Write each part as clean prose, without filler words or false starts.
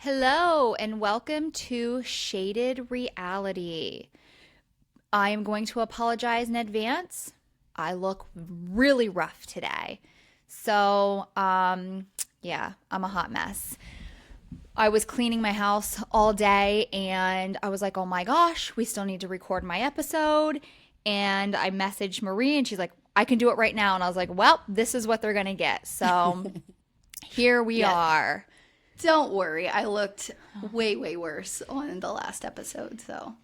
Hello, and welcome to Shaded Reality. I am going to apologize in advance. I look really rough today. So, yeah, I'm a hot mess. I was cleaning my house all day and I was like, oh my gosh, we still need to record my episode. And I messaged Marie and she's like, I can do it right now. And I was like, well, this is what they're going to get. So here we Yeah, are. don't worry. I looked way, way worse on the last episode. So,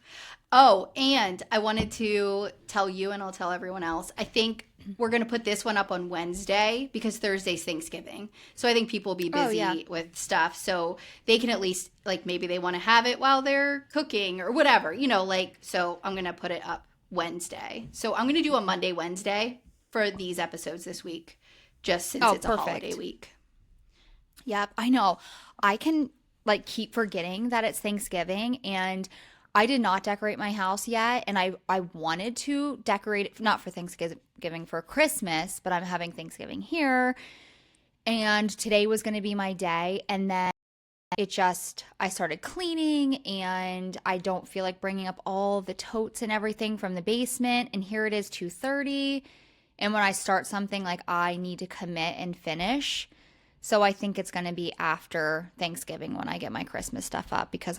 oh, and I wanted to tell you, and I'll tell everyone else. I think we're going to put this one up on Wednesday because Thursday's Thanksgiving. So I think people will be Oh, yeah. busy with stuff. So they can at least, like, maybe they want to have it while they're cooking or whatever, so I'm going to put it up Wednesday. So I'm going to do a Monday, Wednesday for these episodes this week, just since Oh, it's a holiday perfect. week. Yep, I know. I can like keep forgetting that it's Thanksgiving and I did not decorate my house yet and I wanted to decorate it not for Thanksgiving for Christmas, but I'm having Thanksgiving here and today was going to be my day and then I started cleaning and I don't feel like bringing up all the totes and everything from the basement and here it is 2:30 and when I start something like I need to commit and finish. So I think it's going to be after Thanksgiving when I get my Christmas stuff up because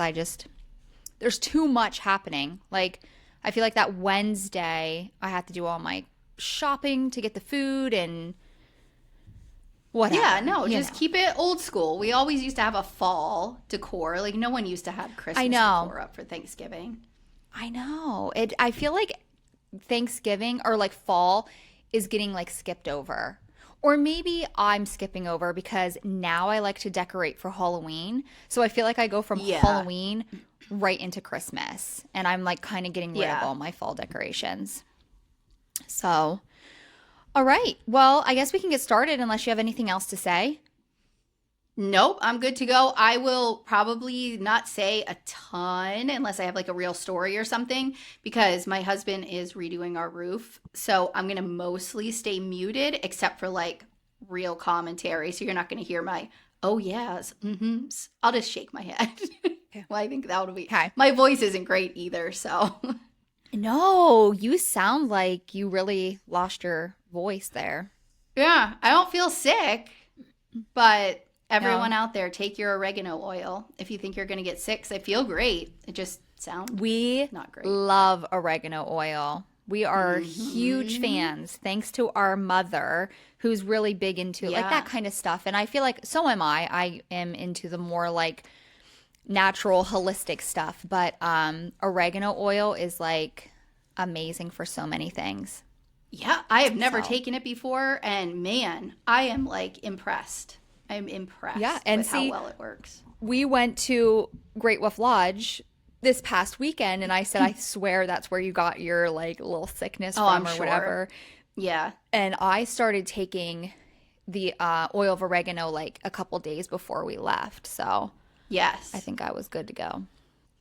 there's too much happening. Like, I feel like that Wednesday, I have to do all my shopping to get the food and Yeah, whatever, no, you just know. keep it old school. We always used to have a fall decor. Like no one used to have I Christmas know. decor up for Thanksgiving. I know. I feel like Thanksgiving or like fall is getting like skipped over. Or maybe I'm skipping over because now I like to decorate for Halloween. So I feel like I go from Yeah. Halloween right into Christmas. And I'm like kind of getting rid of Yeah. all my fall decorations. So, all right. Well, I guess we can get started unless you have anything else to say. Nope, I'm good to go. I will probably not say a ton unless I have like a real story or something because my husband is redoing our roof. So I'm going to mostly stay muted except for like real commentary. So you're not going to hear my, oh, yes. Mm-hmm. I'll just shake my head. Okay. Well, I think that would be, Okay. my voice isn't great either. So. No, you sound like you really lost your voice there. Yeah, I don't feel sick, but No. everyone out there, take your oregano oil if you think you're going to get sick. 'Cause I feel great. It just sounds We not great. love oregano oil. We are huge Hmm. fans, thanks to our mother, who's really big into like that Yeah. kind of stuff. And I feel like so am I. I am into the more like natural, holistic stuff. But oregano oil is like amazing for so many things. Yeah, I have never So taken it before. And man, I am like impressed. I'm yeah, impressed and with how see, well it works. we went to Great Wolf Lodge this past weekend, and I said, I swear that's where you got your like little sickness Oh, I'm from or sure. whatever. Yeah. And I started taking the oil of oregano like a couple days before we left. So I Yes. think I was good to go.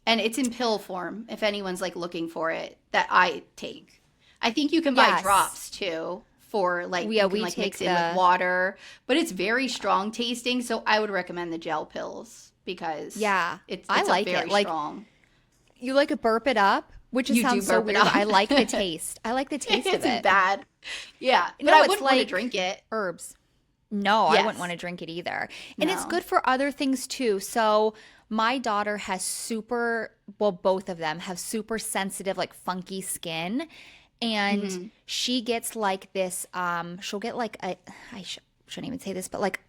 And it's in pill form if anyone's like looking for it that I take. I think you can buy Yes. drops too for like Yeah, you can we like mix take in with the, water, but it's very strong tasting, so I would recommend the gel pills because yeah, it's I it's a like it. very Like strong. you like to burp it up, which just You do sounds so burp it weird, but I up. like the taste. I like the taste of It's it. bad. Yeah, but No, I it's wouldn't want to like drink it. herbs. No, I wouldn't want Yes. to drink it either. And it's No. good for other things too. So, my daughter has super, well, both of them have super sensitive, like funky skin. And Hmm. she gets like this, she'll get like a, shouldn't even say this, but like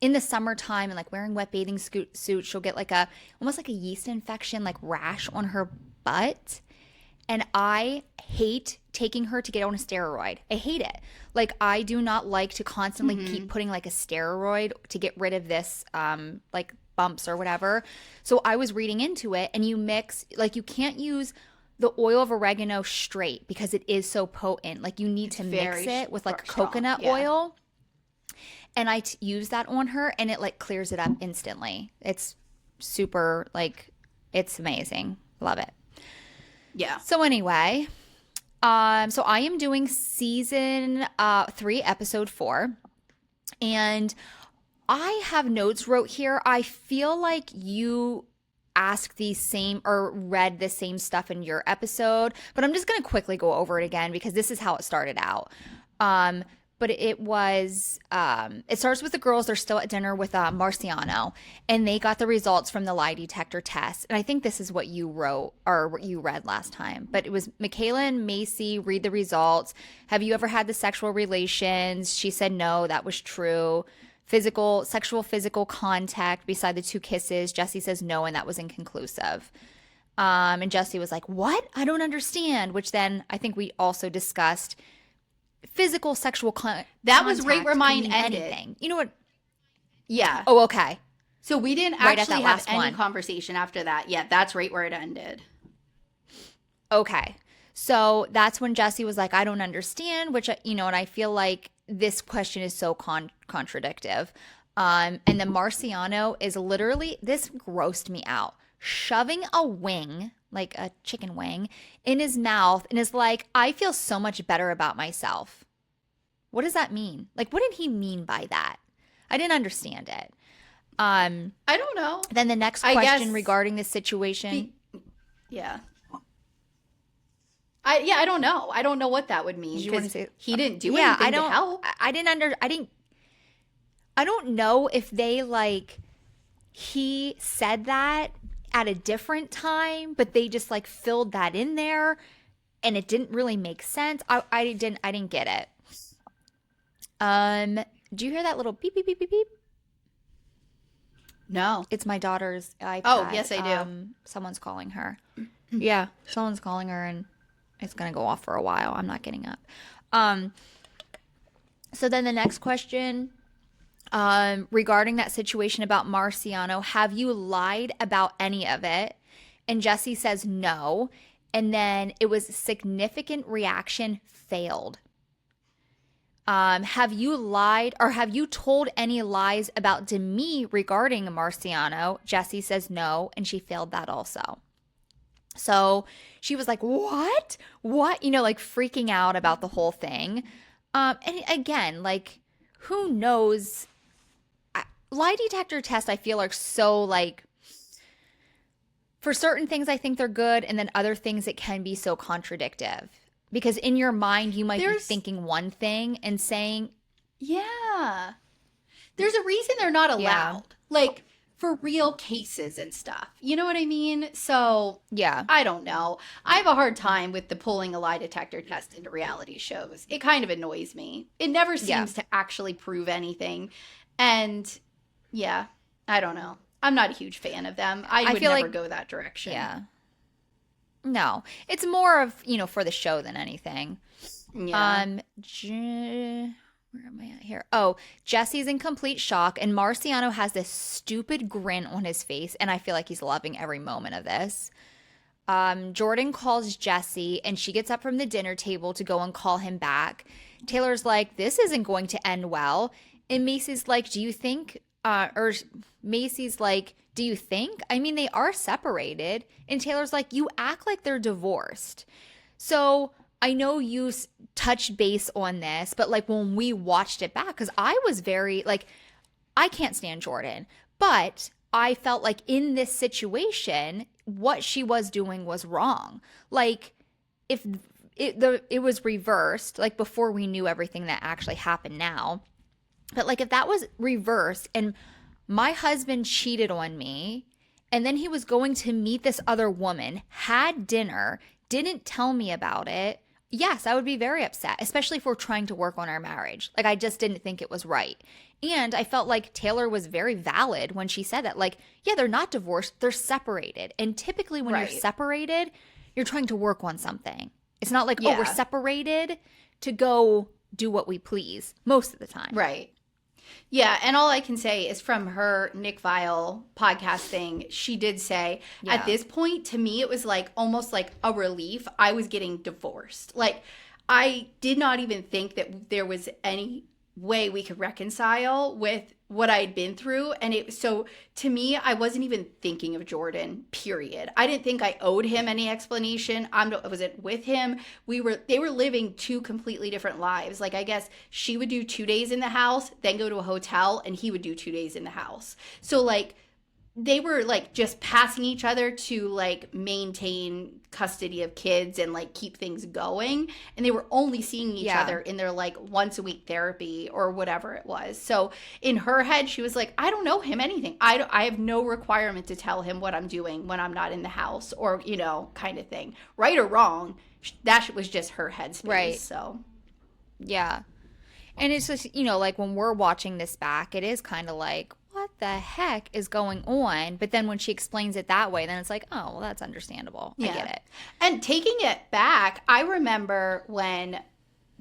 in the summertime and like wearing wet bathing suit, she'll get like a, almost like a yeast infection, like rash on her butt. And I hate taking her to get on a steroid. I hate it. Like I do not like to constantly keep Hmm. putting like a steroid to get rid of this like bumps or whatever. So I was reading into it and you mix like you can't use the oil of oregano straight because it is so potent. Like you need It's to mix very it with like strong. coconut Yeah. oil and use that on her and it like clears it up instantly. It's super like it's amazing. Love it. Yeah. So anyway, so I am doing season 3, episode 4, and I have notes wrote here. I feel like you asked the same or read the same stuff in your episode, but I'm just going to quickly go over it again because this is how it started out. Um, but it starts with the girls. They're still at dinner with Marciano, and they got the results from the lie detector test. And I think this is what you wrote or what you read last time. But it was Michaela and Macy read the results. Have you ever had the sexual relations? She said no, that was true. Sexual physical contact beside the two kisses. Jesse says no, and that was inconclusive. And Jesse was like, "What? I don't understand." Which then I think we also discussed physical sexual That was right where contact mine can mean ended. anything. You know what? Yeah. Oh, okay. So we didn't Right at actually that have last any one. conversation after that. Yeah, that's right where it ended. Okay. So that's when Jesse was like, "I don't understand," which, and I feel like this question is so contradictive. And then Marciano is literally, this grossed me out, shoving a wing, like a chicken wing, in his mouth and is like, "I feel so much better about myself." What does that mean? Like, what did he mean by that? I didn't understand it. I don't know. Then the next I question guess regarding this situation. yeah. I don't know. I don't know what that would mean Did you want to because say? he didn't do Yeah, anything to help. I don't know if they like he said that at a different time, but they just like filled that in there and it didn't really make sense. I didn't get it. Do you hear that little beep beep beep beep beep? No. It's my daughter's iPad. Oh, yes, I do. Someone's calling her. Yeah, someone's calling her and it's going to go off for a while. I'm not getting up. So then the next question regarding that situation about Marciano, have you lied about any of it? And Jesse says no. And then it was significant reaction failed. Have you lied or have you told any lies about Demi regarding Marciano? Jesse says no, and she failed that also. So she was like, "What? What?" Like freaking out about the whole thing. And again, like, who knows? Lie detector tests, I feel like so like for certain things, I think they're good, and then other things it can be so contradictive. Because in your mind, you might be thinking one thing and saying, yeah. There's a reason they're not allowed. Yeah. Like for real cases and stuff. You know what I mean? So, yeah. I don't know. I have a hard time with the pulling a lie detector test into reality shows. It kind of annoys me. It never seems to actually prove anything. And yeah, I don't know. I'm not a huge fan of them. I would feel never like- go that direction. Yeah. No, it's more of, for the show than anything. Yeah. Where am I at here? Oh, Jesse's in complete shock, and Marciano has this stupid grin on his face, and I feel like he's loving every moment of this. Jordan calls Jesse, and she gets up from the dinner table to go and call him back. Taylor's like, "This isn't going to end well." And Macy's like, "Do you think, or Macy's like, do you think? I mean, they are separated." And Taylor's like, "You act like they're divorced." So I know you touched base on this, but like when we watched it back, because I was very like, I can't stand Jordan, but I felt like in this situation, what she was doing was wrong. Like if it was reversed, like before we knew everything that actually happened now, but like if that was reversed and my husband cheated on me and then he was going to meet this other woman, had dinner, didn't tell me about it, yes, I would be very upset, especially if we're trying to work on our marriage. Like, I just didn't think it was right. And I felt like Taylor was very valid when she said that. Like, yeah, they're not divorced, they're separated. And typically when you're separated, you're trying to work on something. It's not like, oh, we're separated to go do what we please most of the time. Right. Yeah, and all I can say is from her Nick Vile podcast thing, she did say at this point, to me, it was like almost like a relief. I was getting divorced. Like, I did not even think that there was any way we could reconcile with what I'd been through. And so to me, I wasn't even thinking of Jordan, period. I didn't think I owed him any explanation. I wasn't with him. They were living two completely different lives. Like, I guess she would do 2 days in the house, then go to a hotel, and he would do 2 days in the house. So like, they were like just passing each other to like maintain custody of kids and like keep things going, and they were only seeing each Yeah. other in their like once a week therapy or whatever it was. So in her head she was like, I don't know him anything. I have no requirement to tell him what I'm doing when I'm not in the house, or kind of thing, right or wrong. That was just her headspace. Right. So Yeah. And it's just, like when we're watching this back, it is kind of like, what the heck is going on? But then when she explains it that way, then it's like, oh, well, that's understandable. I get it. And taking it back, I remember when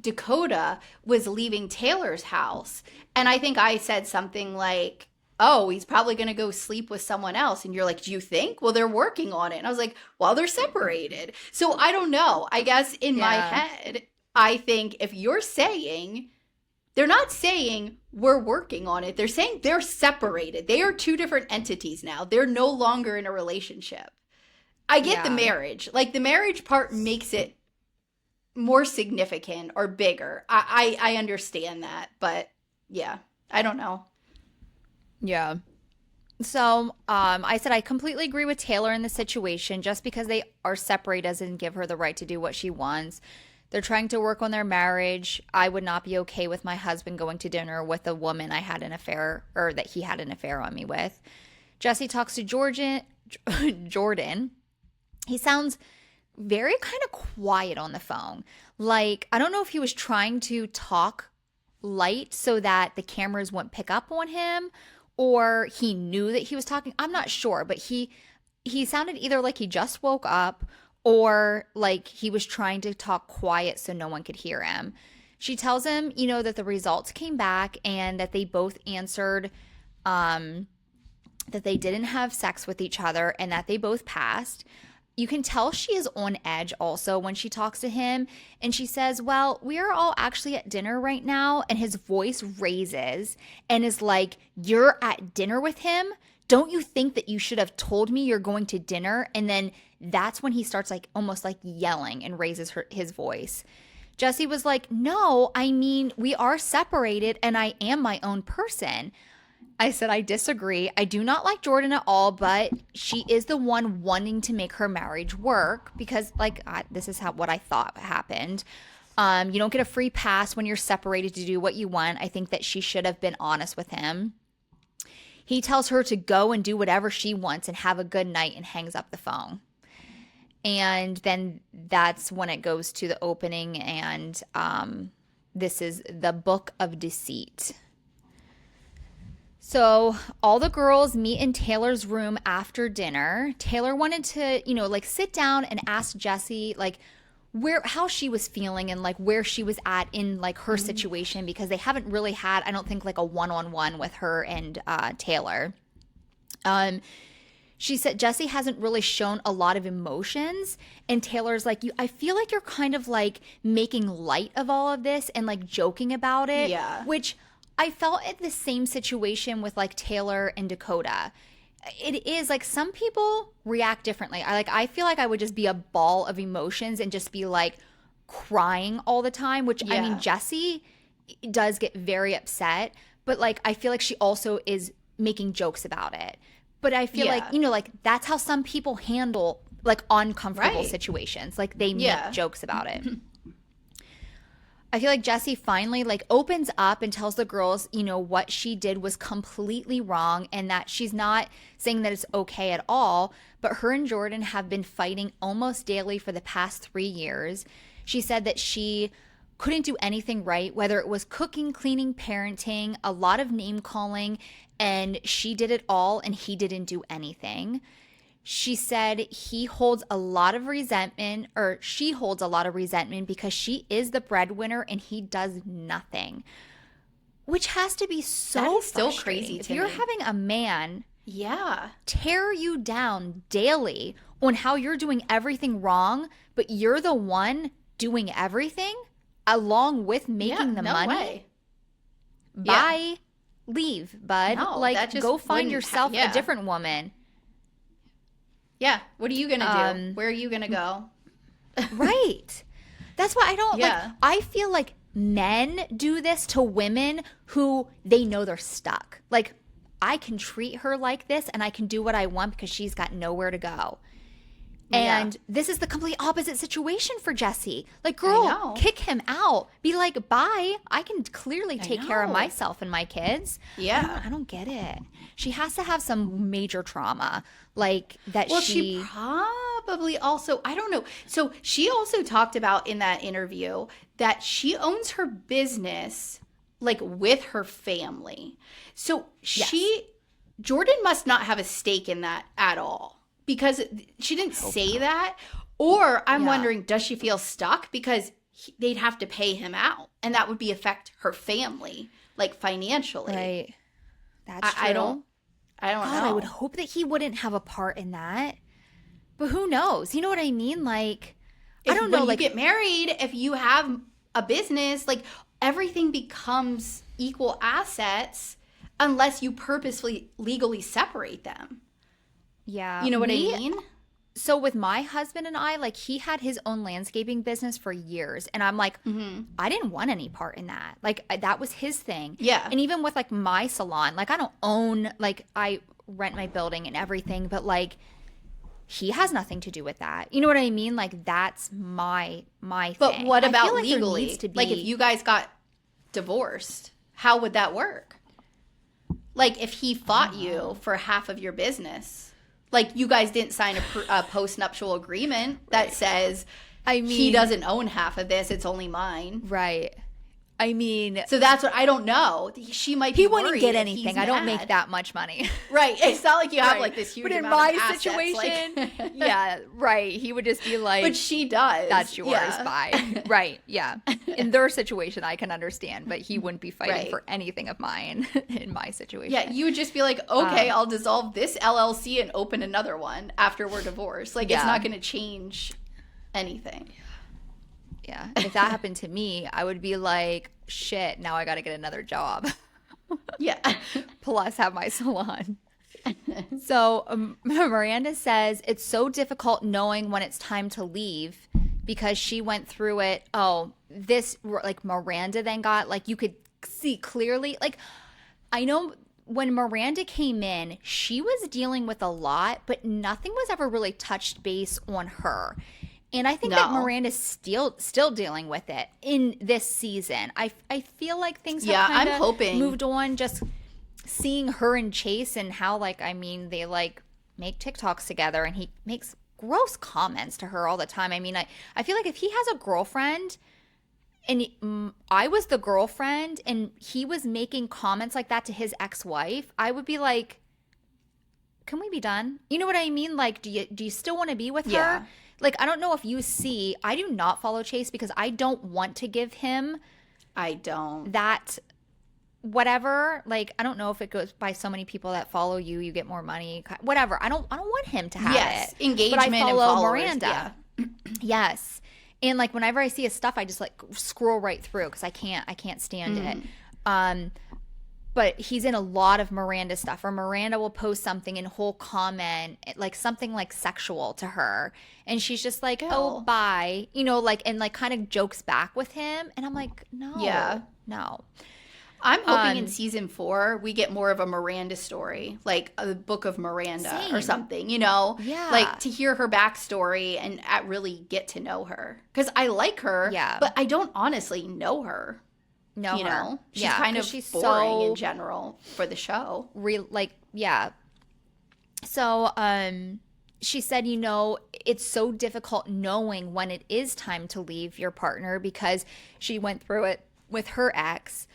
Dakota was leaving Taylor's house, and I think I said something like, oh, he's probably going to go sleep with someone else. And you're like, do you think? Well, they're working on it. And I was like, well, they're separated. So I don't know. I guess in my head, I think if you're saying, they're not saying we're working on it. They're saying they're separated. They are two different entities now. They're no longer in a relationship. I get the marriage. Like, the marriage part makes it more significant or bigger. I understand that. But yeah, I don't know. Yeah. So, I said I completely agree with Taylor in the situation. Just because they are separated doesn't give her the right to do what she wants. They're trying to work on their marriage. I would not be okay with my husband going to dinner with a woman I had an affair, or that he had an affair on me with. Jesse talks to Jordan. He sounds very kind of quiet on the phone. Like, I don't know if he was trying to talk light so that the cameras wouldn't pick up on him, or he knew that he was talking. I'm not sure, but he sounded either like he just woke up, or like he was trying to talk quiet so no one could hear him. She tells him, that the results came back and that they both answered that they didn't have sex with each other and that they both passed. You can tell she is on edge also when she talks to him, and she says, well, we are all actually at dinner right now, and his voice raises and is like, you're at dinner with him? Don't you think that you should have told me you're going to dinner? And then that's when he starts like almost like yelling and raises his voice. Jesse was like, no, I mean, we are separated and I am my own person. I said, I disagree. I do not like Jordan at all, but she is the one wanting to make her marriage work because this is what I thought happened. You don't get a free pass when you're separated to do what you want. I think that she should have been honest with him. He tells her to go and do whatever she wants and have a good night and hangs up the phone. And then that's when it goes to the opening, and this is the Book of Deceit. So all the girls meet in Taylor's room after dinner. Taylor wanted to, sit down and ask Jessie, how she was feeling and where she was at in her situation, because they haven't really had, I don't think, a one-on-one with her and Taylor. She said Jessie hasn't really shown a lot of emotions, and Taylor's like, I feel like you're kind of making light of all of this and joking about it. Yeah. Which I felt at the same situation with Taylor and Dakota. It is some people react differently. I feel like I would just be a ball of emotions and just be crying all the time, which I mean, Jessie does get very upset, but I feel like she also is making jokes about it. But I feel that's how some people handle uncomfortable situations. They make jokes about it. I feel like Jessie finally opens up and tells the girls, what she did was completely wrong, and that she's not saying that it's okay at all, but her and Jordan have been fighting almost daily for the past 3 years. She said that she couldn't do anything right, whether it was cooking, cleaning, parenting, a lot of name calling, and she did it all and he didn't do anything. She said he holds a lot of resentment, or she holds a lot of resentment because she is the breadwinner and he does nothing, which has to be so crazy. If you're having a man Yeah. tear you down daily on how you're doing everything wrong, but you're the one doing everything along with making the money. Way. Bye. leave, bud. No, that Like, just go find wouldn't. yourself a Yeah, different woman. yeah. What are you gonna do? Um, Where are you gonna go? right. That's why I don't like, Yeah. I feel like men do this to women who they know they're stuck. Like, I can treat her like this and I can do what I want because she's got nowhere to go. Yeah. And this is the complete opposite situation for Jesse. Like, I girl, know. kick him out. Be like, bye. I can clearly I take care of know. myself and my kids. Yeah. I don't get it. She has to have some major trauma, like that Well, she probably also, I don't know. So she also talked about in that interview that she owns her business like with her family. So Jordan must not have a stake in that at all because she didn't say that. Or I'm Yeah. wondering, does she feel stuck because they'd have to pay him out and that would be affect her family like financially. Right. That's true. I don't God, know. I would hope that he wouldn't have a part in that. But who knows? You know what I mean? Like, I don't know. When Like, you get married, if you have a business, like everything becomes equal assets unless you purposefully legally separate them. yeah. You know what I mean? So with my husband and I, like, he had his own landscaping business for years. And I'm like, I didn't want any part in that. Like, that was his thing. Yeah. And even with like my salon, like, I don't own, like, I rent my building and everything, but like, he has nothing to do with that. You know what I mean? Like, that's my But thing. what I feel about like there legally? needs to be, Like if you guys got divorced, how would that work? Like if he fought you for half of your business, like you guys didn't sign a post-nuptial agreement that says I mean, he doesn't own half of this, it's only mine. right. I mean, So that's what I don't know. She might be he wouldn't worried get if anything. he's I don't mad. make that much money. Right. It's not like you have Right. like this huge But in amount my of assets, situation, like- yeah, right. He would just be like, But she does. that's yours, Yeah. bye. Right, yeah. In their situation, I can understand, but he wouldn't be fighting Right. for anything of mine in my situation. Yeah, you would just be like, okay, I'll dissolve this LLC and open another one after we're divorced. Like, it's Yeah. not going to change anything. Yeah. If that happened to me, I would be like, shit, now I got to get another job. Yeah. Plus have my salon. So Miranda says it's so difficult knowing when it's time to leave because she went through it. Oh, this, like, Miranda then got, like, you could see clearly, like, I know when Miranda came in, she was dealing with a lot, but nothing was ever really touched base on her. And I think that No. Miranda's still dealing with it in this season. I feel like things have Yeah, kind I'm of hoping. moved on, just seeing her and Chase and how, like, I mean, they like make TikToks together and he makes gross comments to her all the time. I mean, I feel like if he has a girlfriend and I was the girlfriend and he was making comments like that to his ex-wife, I would be like, can we be done? You know what I mean? Like, do you still want to be with Yeah. her? Like, I don't know if you see, I do not follow Chase because I don't want to give him I don't. that whatever. Like, I don't know if it goes by so many people that follow you, you get more money, whatever. I don't want him to have Yes, it. engagement but I and follow followers, Miranda. yeah. Yes. And like whenever I see his stuff, I just like scroll right through because I can't stand it. But he's in a lot of Miranda stuff, or Miranda will post something and whole comment like something like sexual to her, and she's just like, "Oh, Ew. bye," you know, like, and like kind of jokes back with him, and I'm like, "No, Yeah. no." I'm hoping in season 4 we get more of a Miranda story, like a book of Miranda Same. or something, you know? Yeah. Like to hear her backstory and really get to know her. Because I like her, Yeah. but I don't honestly know her. No, You know? She's yeah, kind of 'cause she's boring so in general for the show. yeah. So she said, you know, it's so difficult knowing when it is time to leave your partner because she went through it with her ex.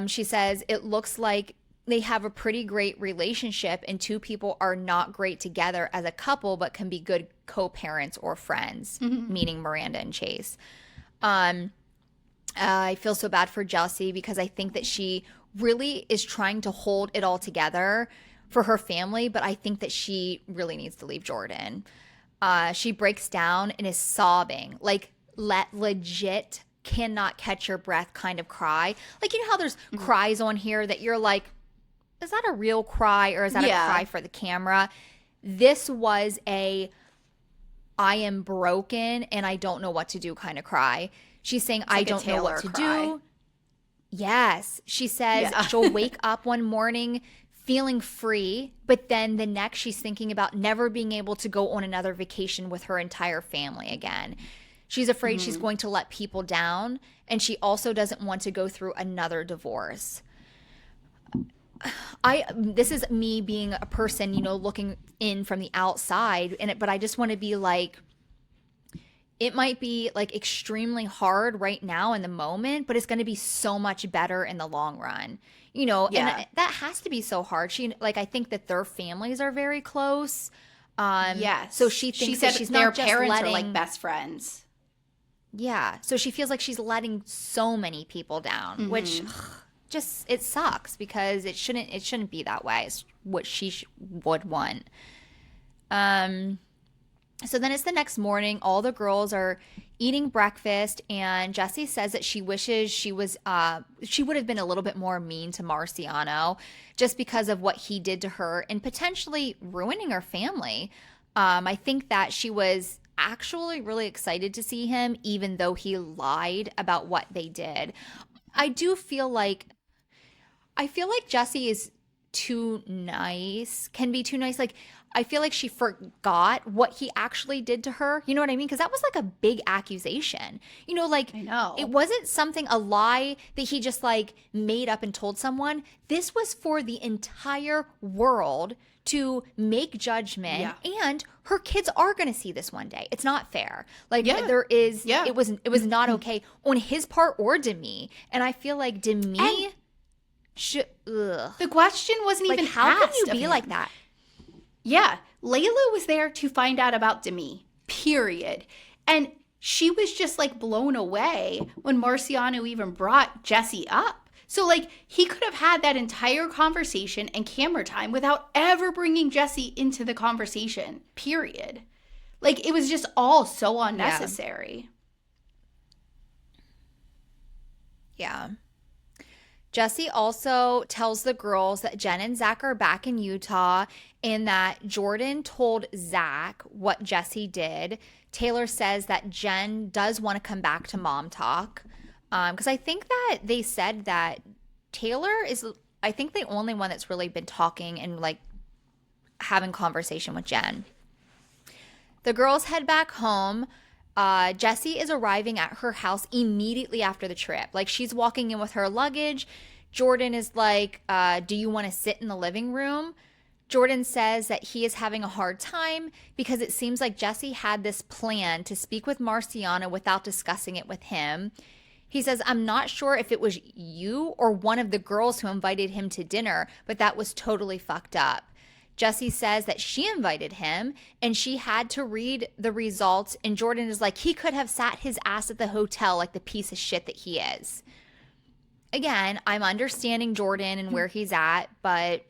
She says it looks like they have a pretty great relationship and two people are not great together as a couple but can be good co-parents or friends, meaning Miranda and Chase. I feel so bad for Jesse because I think that she really is trying to hold it all together for her family, but I think that she really needs to leave Jordan. She breaks down and is sobbing, like legit cannot catch your breath kind of cry. Like, you know how there's cries on here that you're like, is that a real cry or is that a Yeah. cry for the camera? This was a I am broken and I don't know what to do kind of cry. She's saying, It's I like a don't know what Taylor to cry. do. Yes. She says Yeah. she'll wake up one morning feeling free, but then the next she's thinking about never being able to go on another vacation with her entire family again. She's afraid she's going to let people down, and she also doesn't want to go through another divorce. I this is me being a person, looking in from the outside but I just want to be like, it might be like extremely hard right now in the moment, but it's going to be so much better in the long run. Yeah. And that has to be so hard. I think that their families are very close. So Yes. she She thinks that said she's their not just parents are like letting, best friends. yeah. So she feels like she's letting so many people down, which just it sucks because it shouldn't be that way. It's what would want. So then it's the next morning. All the girls are eating breakfast, and Jessie says that she wishes she would have been a little bit more mean to Marciano just because of what he did to her and potentially ruining her family. I think that she was actually really excited to see him, even though he lied about what they did. I do feel like Jessie is too nice, can be too nice. Like, I feel like she forgot what he actually did to her. You know what I mean? Because that was like a big accusation. Like, I know. it wasn't a lie that he just like made up and told someone. This was for the entire world to make judgment, Yeah. and her kids are going to see this one day. It's not fair. Like, Yeah. there is, Yeah. it was not okay on his part or Demi. And I feel like Demi should, ugh. The question wasn't Like, even how can asked you of be him. like that? Yeah, Layla was there to find out about Demi, period. And she was just like blown away when Marciano even brought Jesse up. So, like, he could have had that entire conversation and camera time without ever bringing Jesse into the conversation, period. Like, it was just all so unnecessary. Yeah. Jesse also tells the girls that Jen and Zach are back in Utah and that Jordan told Zach what Jesse did. Taylor says that Jen does want to come back to Mom Talk because I think that they said that Taylor is, I think, the only one that's really been talking and like having conversation with Jen. The girls head back home. Jessie is arriving at her house immediately after the trip. Like, she's walking in with her luggage. Jordan is like, do you want to sit in the living room? Jordan says that he is having a hard time because it seems like Jessie had this plan to speak with Marciano without discussing it with him. He says, I'm not sure if it was you or one of the girls who invited him to dinner, but that was totally fucked up. Jessie says that she invited him and she had to read the results. And Jordan is like, he could have sat his ass at the hotel like the piece of shit that he is. Again, I'm understanding Jordan and where he's at, but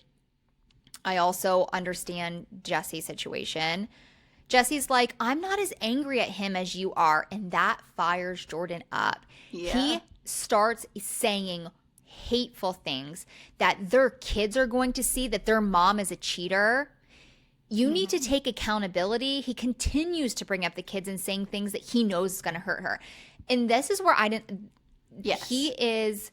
I also understand Jessie's situation. Jessie's like, I'm not as angry at him as you are. And that fires Jordan up. Yeah. He starts saying hateful things that their kids are going to see that their mom is a cheater. You need to take accountability. He continues to bring up the kids and saying things that he knows is going to hurt her. And this is where I didn't. Yes. He is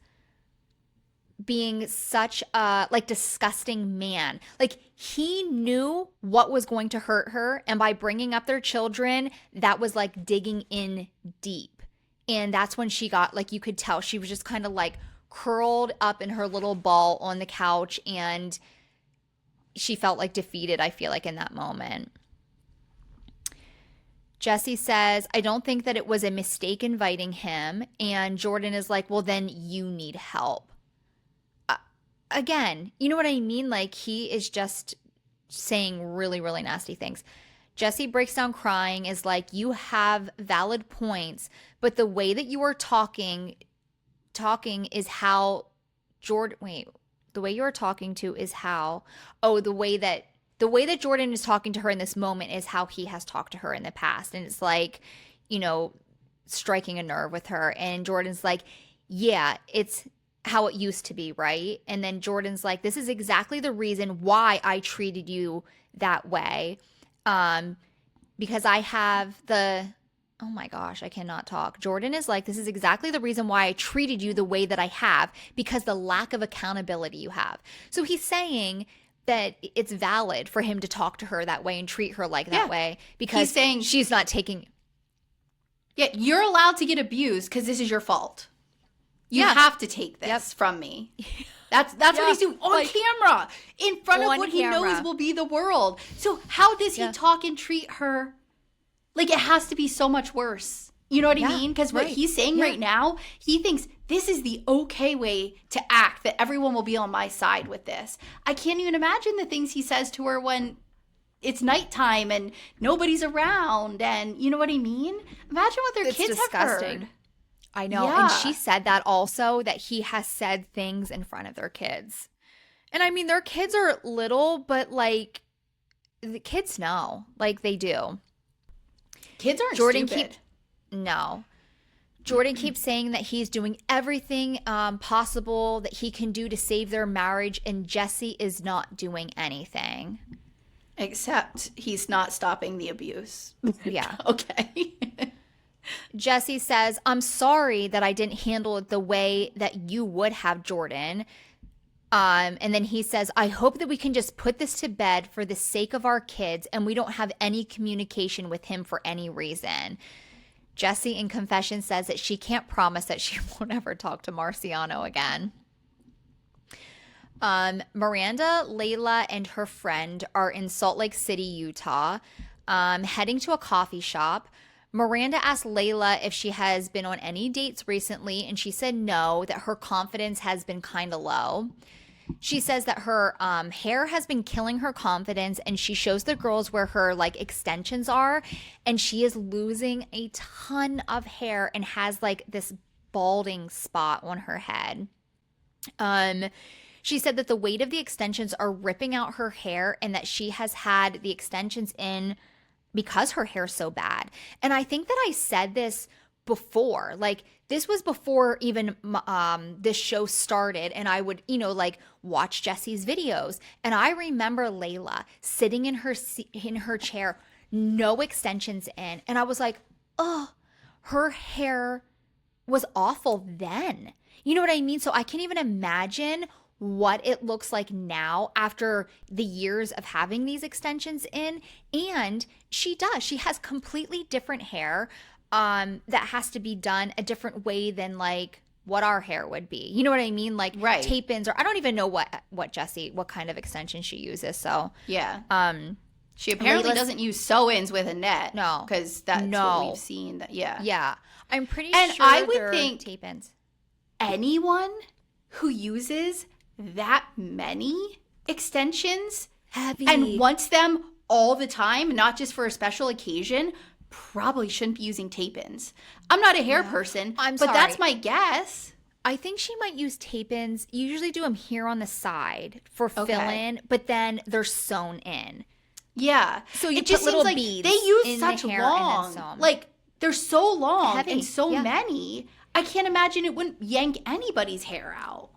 being such a like disgusting man. Like, he knew what was going to hurt her, and by bringing up their children, that was like digging in deep. And that's when she got, like, you could tell she was just kind of like curled up in her little ball on the couch, and she felt like defeated, I feel like, in that moment. Jessie says, I don't think that it was a mistake inviting him. And Jordan is like, well, then you need help. Again, you know what I mean? Like, he is just saying really, really nasty things. Jessie breaks down crying, is like, you have valid points, but the way that you are talking is how the way you are talking to is how, the way that Jordan is talking to her in this moment is how he has talked to her in the past. And it's like, striking a nerve with her. And Jordan's like, yeah, it's how it used to be, right? And then Jordan's like, this is exactly the reason why I treated you that way. Um, because I have the, oh my gosh, I cannot talk. Jordan is like, this is exactly the reason why I treated you the way that I have, because the lack of accountability you have. So he's saying that it's valid for him to talk to her that way and treat her like that Yeah. way because He's saying, she's not taking. yeah, you're allowed to get abused because this is your fault. You Yeah. have to take this Yep. from me. That's what Yeah, he's doing on like, camera, in front of on what he camera. knows will be the world. So how does he Yeah. talk and treat her? Like, it has to be so much worse. You know what I Yeah, mean? Because what right. he's saying Yeah. right now, he thinks this is the okay way to act, that everyone will be on my side with this. I can't even imagine the things he says to her when it's nighttime and nobody's around, and you know what I mean? Imagine what their It's kids disgusting. have heard. I know. Yeah. And she said that also, that he has said things in front of their kids. And I mean, their kids are little, but like the kids know, like they do. Kids aren't Jordan stupid. No. Jordan keeps saying that he's doing everything possible that he can do to save their marriage, and Jesse is not doing anything. Except he's not stopping the abuse. Yeah. Okay. Jesse says, I'm sorry that I didn't handle it the way that you would have, Jordan. And then he says, I hope that we can just put this to bed for the sake of our kids and we don't have any communication with him for any reason. Jessie in confession says that she can't promise that she won't ever talk to Marciano again. Miranda, Layla, and her friend are in Salt Lake City, Utah, heading to a coffee shop. Miranda asked Layla if she has been on any dates recently, and she said no, that her confidence has been kind of low. She says that her hair has been killing her confidence, and she shows the girls where her like extensions are, and she is losing a ton of hair and has like this balding spot on her head. She said that the weight of the extensions are ripping out her hair, and that she has had the extensions in because her hair's so bad. And I think that I said this before, like this was before even this show started, and I would, like watch Jesse's videos, and I remember Layla sitting in her chair, no extensions in, and I was like, oh, her hair was awful then. You know what I mean? So I can't even imagine what it looks like now after the years of having these extensions in. And she has completely different hair that has to be done a different way than like what our hair would be. You know what I mean? Like Right. tape-ins, or I don't even know what kind of extension she uses. So Yeah. She apparently Layla's- doesn't use sew-ins with a net. No. Because that's No. what we've seen. Yeah. yeah, I'm pretty And sure I would they're think- tape-ins. Anyone who uses that many extensions Heavy. and wants them all the time, not just for a special occasion, probably shouldn't be using tape-ins. I'm not a hair person, I'm but that's sorry. my guess. I think she might use tape-ins. You usually do them here on the side for Okay. fill-in, but then they're sewn in. Yeah. So you it just put little seems like beads they use in such the hair and then long, sew 'em. like they're so long Heavy, and so yeah. many. I can't imagine it wouldn't yank anybody's hair out.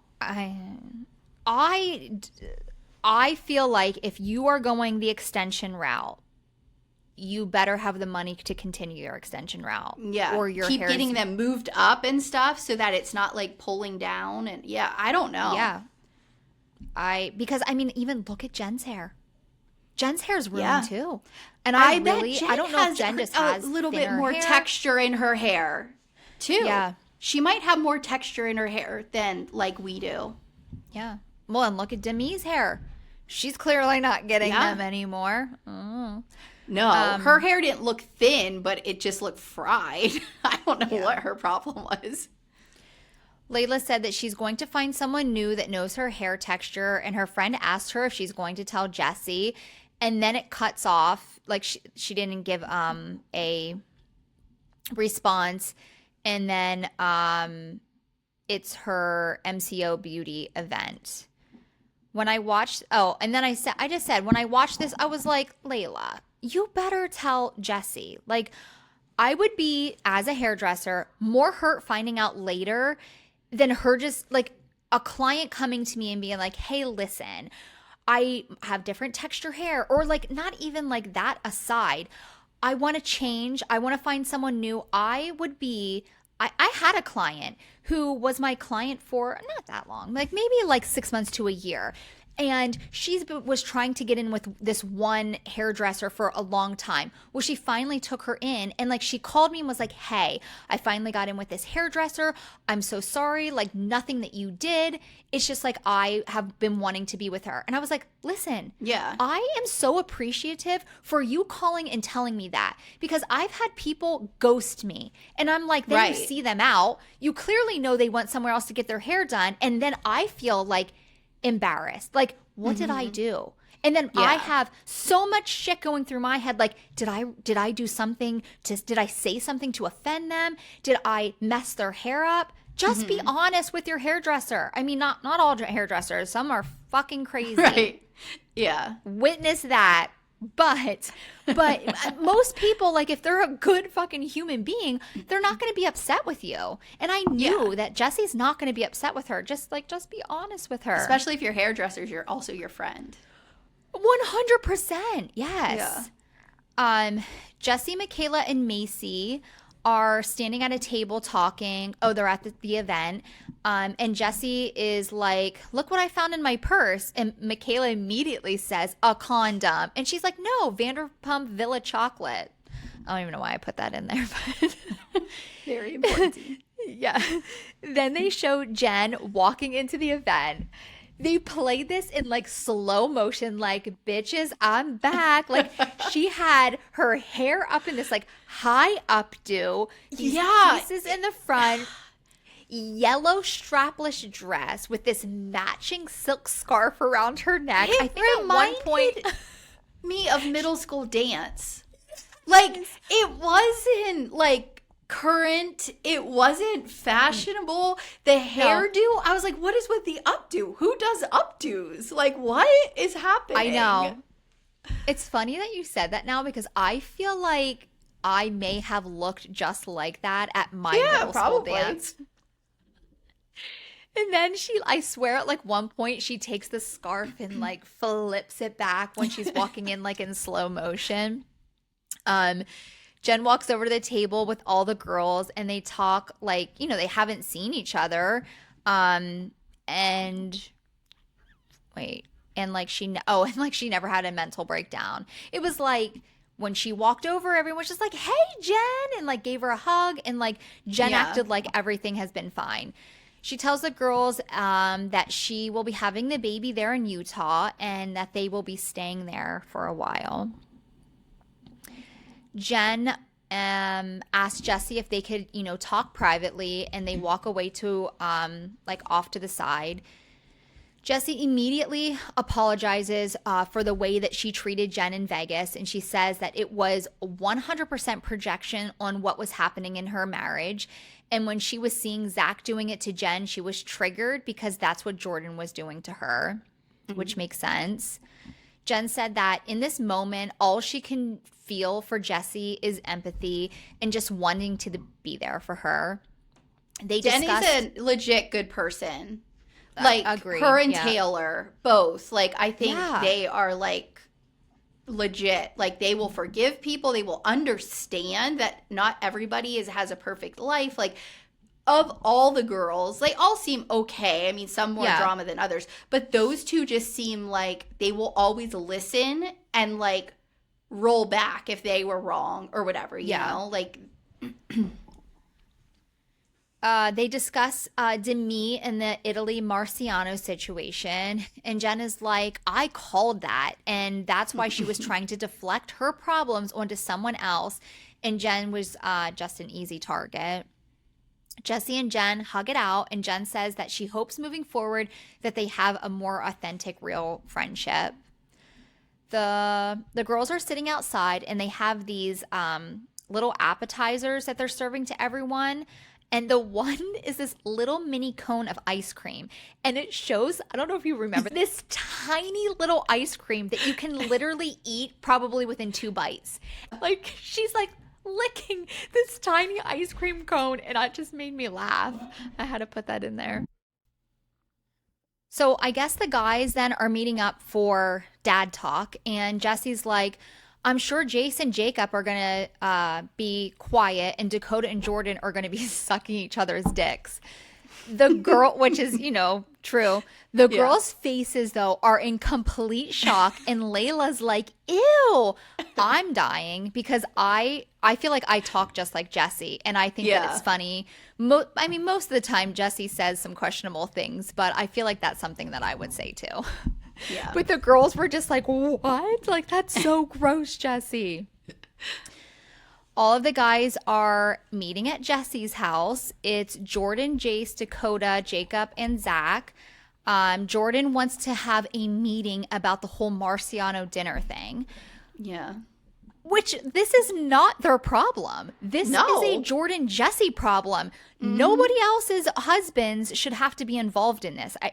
I feel like if you are going the extension route, you better have the money to continue your extension route. Yeah. Or your keep hair's- getting them moved up and stuff so that it's not like pulling down. And yeah, I don't know. Yeah. Because I mean, even look at Jen's hair. Jen's hair's ruined Yeah. too. And I I don't know if Jen just has a little bit thinner more hair. texture in her hair too. Yeah. She might have more texture in her hair than like we do. Yeah. Well, and look at Demi's hair. She's clearly not getting Yeah. them anymore. Oh. No, her hair didn't look thin, but it just looked fried. I don't know Yeah. what her problem was. Layla said that she's going to find someone new that knows her hair texture, and her friend asked her if she's going to tell Jesse, and then it cuts off. Like she didn't give a response, and then it's her MCO beauty event. When I watched, and then I just said when I watched this, I was like, Layla, you better tell Jesse. Like, I would be, as a hairdresser, more hurt finding out later than her just like a client coming to me and being like, hey, listen, I have different texture hair, or like not even like that aside. I want to change. I want to find someone new. I had a client who was my client for not that long, like maybe like 6 months to a year. And was trying to get in with this one hairdresser for a long time. Well, she finally took her in, and like she called me and was like, hey, I finally got in with this hairdresser. I'm so sorry. Like nothing that you did. It's just like I have been wanting to be with her. And I was like, listen, Yeah. I am so appreciative for you calling and telling me that, because I've had people ghost me and I'm like, then Right. you see them out. You clearly know they went somewhere else to get their hair done. And then I feel like embarrassed. Like, what did I do? And then I Yeah. have so much shit going through my head. Like, did I do something did I say something to offend them? Did I mess their hair up? Just be honest with your hairdresser. I mean, not all hairdressers. Some are fucking crazy. Right. Yeah. Witness that. But most people, like, if they're a good fucking human being, they're not going to be upset with you. And I knew that Jesse's not going to be upset with her. Just be honest with her. Especially if your hairdresser's also your friend. 100%. Yes. Jesse, Michaela, and Macy are standing at a table talking. Oh, they're at the event. And Jesse is like, look what I found in my purse. And Michaela immediately says, a condom. And she's like, no, Vanderpump Villa chocolate. I don't even know why I put that in there. But Very important. yeah. Then they show Jen walking into the event. They played this in like slow motion, like, bitches, I'm back. Like, she had her hair up in this like high updo, these pieces in the front, yellow strapless dress with this matching silk scarf around her neck. I think at one point me of middle school dance. Like, it wasn't like current, it wasn't fashionable. The hairdo, I was like, what is with the updo? Who does updos? Like, what is happening? I know. It's funny that you said that now, because I feel like I may have looked just like that at my middle school dance. And then I swear at like one point she takes the scarf and like flips it back when she's walking in like in slow motion. Jen walks over to the table with all the girls and they talk like, they haven't seen each other. And like she never had a mental breakdown. It was like when she walked over, everyone was just like, hey, Jen, and like gave her a hug, and like Jen acted like everything has been fine. She tells the girls that she will be having the baby there in Utah and that they will be staying there for a while. Jen asked Jesse if they could, talk privately, and they walk away to like off to the side. Jesse immediately apologizes for the way that she treated Jen in Vegas, and she says that it was 100% projection on what was happening in her marriage. And when she was seeing Zach doing it to Jen, she was triggered because that's what Jordan was doing to her, which makes sense. Jen said that in this moment, all she can feel for Jesse is empathy and just wanting to be there for her. Jenny's a legit good person. Like, agreed. Her and Taylor, both. Like, I think they are, like, legit. Like, they will forgive people. They will understand that not everybody has a perfect life. Like, of all the girls, they all seem okay. I mean, some more drama than others. But those two just seem like they will always listen and, like, roll back if they were wrong or whatever, you know? Like... They discuss Demi and the Italy Marciano situation, and Jen is like, I called that, and that's why she was trying to deflect her problems onto someone else, and Jen was just an easy target. Jesse and Jen hug it out, and Jen says that she hopes moving forward that they have a more authentic, real friendship. The girls are sitting outside, and they have these little appetizers that they're serving to everyone. And the one is this little mini cone of ice cream. And it shows, I don't know if you remember, this tiny little ice cream that you can literally eat probably within 2 bites. Like, she's like, licking this tiny ice cream cone, and it just made me laugh. I had to put that in there. So I guess the guys then are meeting up for dad talk, and Jesse's like, I'm sure Jace and Jacob are gonna be quiet, and Dakota and Jordan are gonna be sucking each other's dicks. The girl, which is, true. The Yeah. girls' faces, though, are in complete shock. And Layla's like, ew, I'm dying because I feel like I talk just like Jesse. And I think that Yeah. it's funny. I mean, most of the time, Jesse says some questionable things, but I feel like that's something that I would say too. Yeah. But the girls were just like, what? Like, that's so gross, Jesse. All of the guys are meeting at Jesse's house. It's Jordan, Jace, Dakota, Jacob, and Zach. Jordan wants to have a meeting about the whole Marciano dinner thing, Yeah. which this is not their problem. This is a No. Jordan Jesse problem. Nobody else's husbands should have to be involved in this. I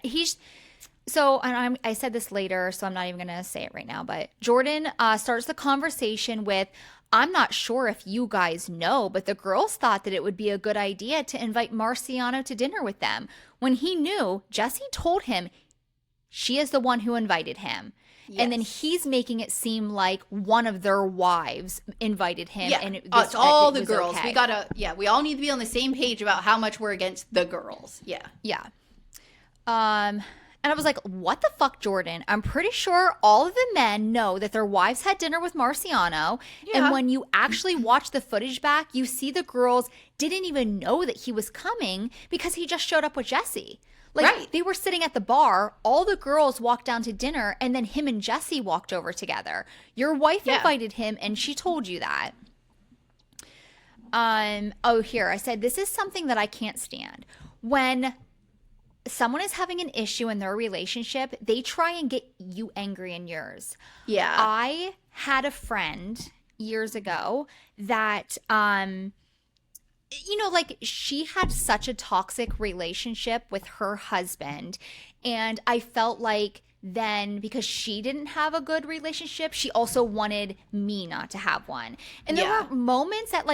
said this later, so I'm not even going to say it right now. But Jordan starts the conversation with, I'm not sure if you guys know, but the girls thought that it would be a good idea to invite Marciano to dinner with them. When he knew, Jesse told him she is the one who invited him. Yes. And then he's making it seem like one of their wives invited him. Yeah. And It's all the was girls. okay. We all need to be on the same page about how much we're against the girls. Yeah. Yeah. And I was like, what the fuck, Jordan? I'm pretty sure all of the men know that their wives had dinner with Marciano. Yeah. And when you actually watch the footage back, you see the girls didn't even know that he was coming because he just showed up with Jesse. Like, Right. they were sitting at the bar, all the girls walked down to dinner, and then him and Jesse walked over together. Your wife invited him, and she told you that. Here, I said, this is something that I can't stand. When someone is having an issue in their relationship, they try and get you angry in yours. Yeah. I had a friend years ago that like she had such a toxic relationship with her husband, and I felt like then because she didn't have a good relationship, she also wanted me not to have one. And there Yeah. were moments that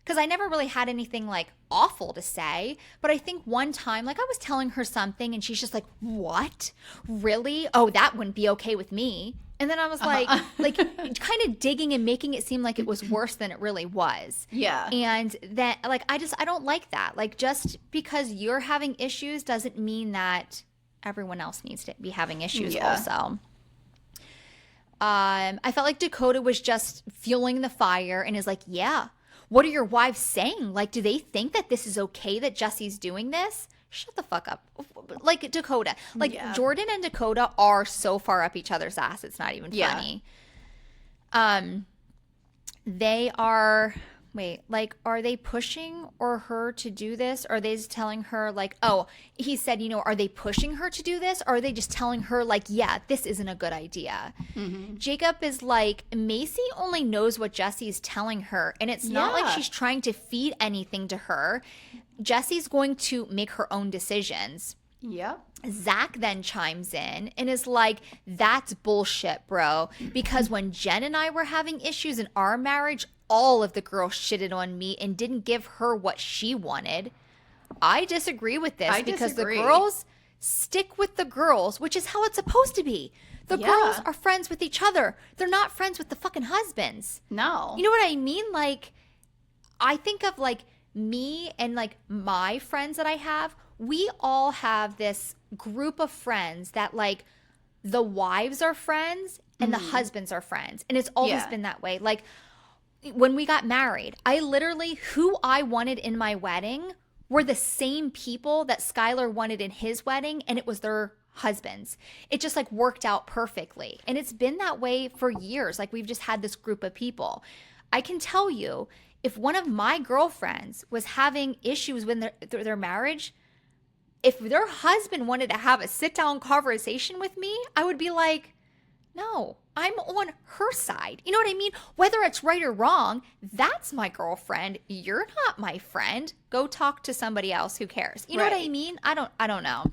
because I never really had anything like awful to say, but I think one time, like I was telling her something and she's just like, what? Really? Oh, that wouldn't be okay with me. And then I was like kind of digging and making it seem like it was worse than it really was. Yeah. And then I don't like that. Like, just because you're having issues doesn't mean that everyone else needs to be having issues also. I felt like Dakota was just fueling the fire and is like, yeah, what are your wives saying? Like, do they think that this is okay that Jesse's doing this? Shut the fuck up. Like, Dakota. Like, Yeah. Jordan and Dakota are so far up each other's ass. It's not even funny. They are, are they pushing her to do this? Or are they just telling her, like, oh, he said, are they pushing her to do this? Or are they just telling her, like, yeah, this isn't a good idea? Mm-hmm. Jacob is like, Macy only knows what Jesse's telling her. And it's not like Yeah. she's trying to feed anything to her. Jesse's going to make her own decisions. Yep. Zach then chimes in and is like, that's bullshit, bro. Because when Jen and I were having issues in our marriage, all of the girls shitted on me and didn't give her what she wanted. I disagree with this because disagree. the girls stick with the girls, which is how it's supposed to be. The Yeah. girls are friends with each other. They're not friends with the fucking husbands. No. You know what I mean? Like, I think of like me and like my friends that I have. We all have this group of friends that like the wives are friends and the husbands are friends. And it's always Yeah. been that way. Like, when we got married, I literally, who I wanted in my wedding were the same people that Skylar wanted in his wedding, and it was their husbands. It just like worked out perfectly. And it's been that way for years. Like, we've just had this group of people. I can tell you, if one of my girlfriends was having issues with their marriage, if their husband wanted to have a sit-down conversation with me, I would be like, no, I'm on her side. You know what I mean? Whether it's right or wrong, that's my girlfriend. You're not my friend. Go talk to somebody else. Who cares? You know what I Right. mean? I don't know.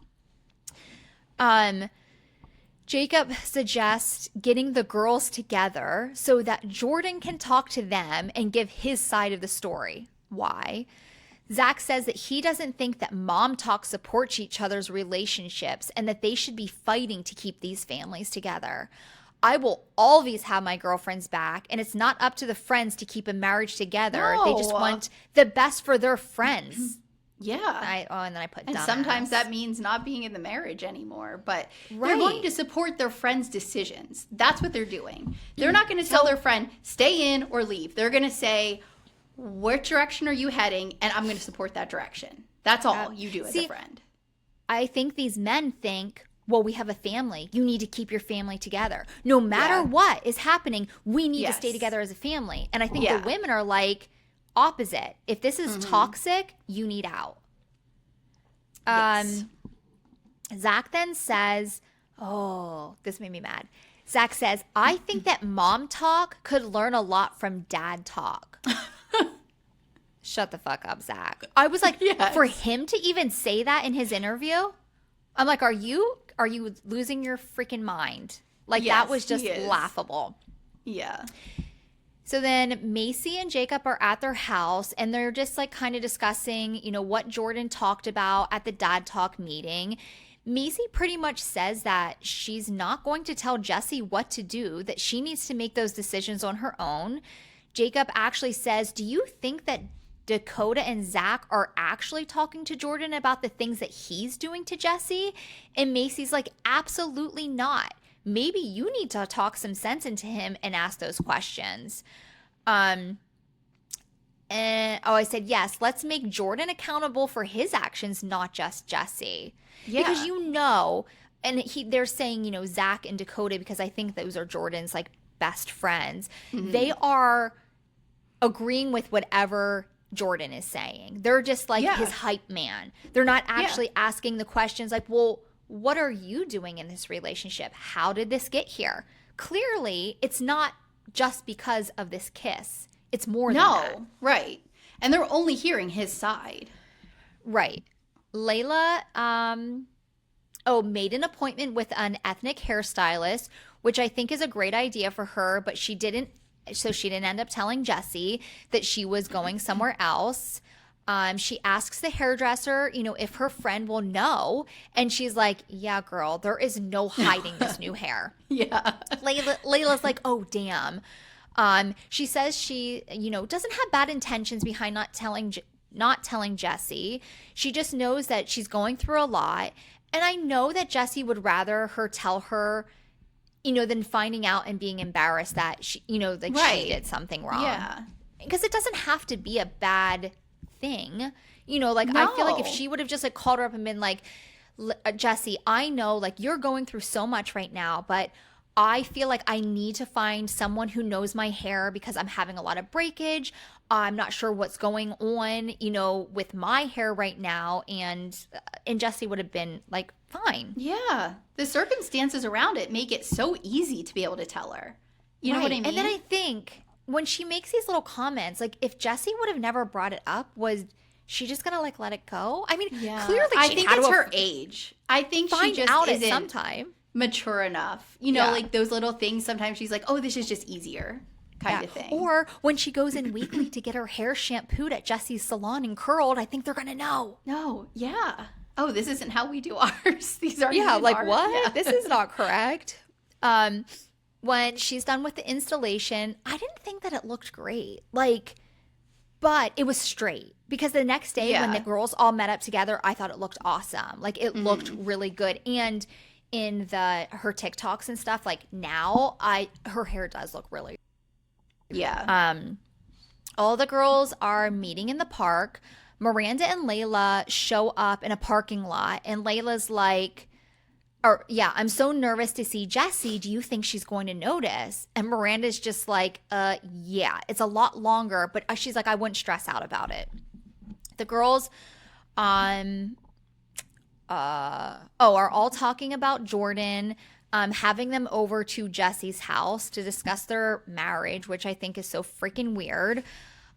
Jacob suggests getting the girls together so that Jordan can talk to them and give his side of the story. Why? Zach says that he doesn't think that mom talk supports each other's relationships and that they should be fighting to keep these families together. I will always have my girlfriend's back, and it's not up to the friends to keep a marriage together. They just No. want the best for their friends. Yeah. And then I put And dumbass. sometimes that means not being in the marriage anymore. But they're Right. going to support their friends' decisions. That's what they're doing. They're not going to tell their friend, stay in or leave. They're going to say, what direction are you heading? And I'm going to support that direction. That's all you do as a friend. I think these men think, well, we have a family. You need to keep your family together. No matter what is happening, we need to stay together as a family. And I think the women are like opposite. If this is toxic, you need out. Yes. Zach then says, oh, this made me mad. Zach says, I think that mom talk could learn a lot from dad talk. Shut the fuck up, Zach. I was like, for him to even say that in his interview, I'm like, are you losing your freaking mind? Like, that was just laughable. Yeah. So then Macy and Jacob are at their house and they're just like kind of discussing, what Jordan talked about at the dad talk meeting. Macy pretty much says that she's not going to tell Jesse what to do, that she needs to make those decisions on her own. Jacob actually says, do you think that Dakota and Zach are actually talking to Jordan about the things that he's doing to Jesse? And Macy's like, absolutely not. Maybe you need to talk some sense into him and ask those questions. I said, yes, let's make Jordan accountable for his actions, not just Jesse. Yeah. Because and they're saying, Zach and Dakota, because I think those are Jordan's like best friends. Mm-hmm. They are agreeing with whatever Jordan is saying. They're just like his hype man. They're not actually asking the questions like, well, what are you doing in this relationship? How did this get here? Clearly, it's not just because of this kiss. It's more than that. No, right. And they're only hearing his side. Right. Layla made an appointment with an ethnic hairstylist, which I think is a great idea for her, but she didn't end up telling Jesse that she was going somewhere else. She asks the hairdresser, if her friend will know. And she's like, yeah, girl, there is no hiding this new hair. Yeah. Layla's like, oh, damn. She says she, doesn't have bad intentions behind not telling Jesse. She just knows that she's going through a lot. And I know that Jesse would rather her tell her, than finding out and being embarrassed that she, she did something wrong. Yeah. Because it doesn't have to be a bad thing. I feel like if she would have just like called her up and been like, Jesse, I know like you're going through so much right now, but I feel like I need to find someone who knows my hair because I'm having a lot of breakage. I'm not sure what's going on, with my hair right now. And Jesse would have been like, fine. Yeah. The circumstances around it make it so easy to be able to tell her. You know what I mean? And then I think when she makes these little comments, like if Jesse would have never brought it up, was she just gonna like let it go? I mean, clearly I think it's her age. I think she just out isn't at sometime mature enough. Like those little things. Sometimes she's like, "Oh, this is just easier," kind of thing. Or when she goes in weekly to get her hair shampooed at Jesse's salon and curled, I think they're gonna know. No, yeah. Oh, this isn't how we do ours. These are like what? Yeah. This is not correct. When she's done with the installation, I didn't think that it looked great. But it was straight because the next day when the girls all met up together, I thought it looked awesome. Like it looked really good. And in her TikToks and stuff, like now her hair does look really. Yeah. All the girls are meeting in the park. Miranda and Layla show up in a parking lot and Layla's like, I'm so nervous to see Jesse. Do you think she's going to notice? And Miranda's just like, yeah, it's a lot longer, but she's like, I wouldn't stress out about it. The girls are all talking about Jordan, having them over to Jesse's house to discuss their marriage, which I think is so freaking weird.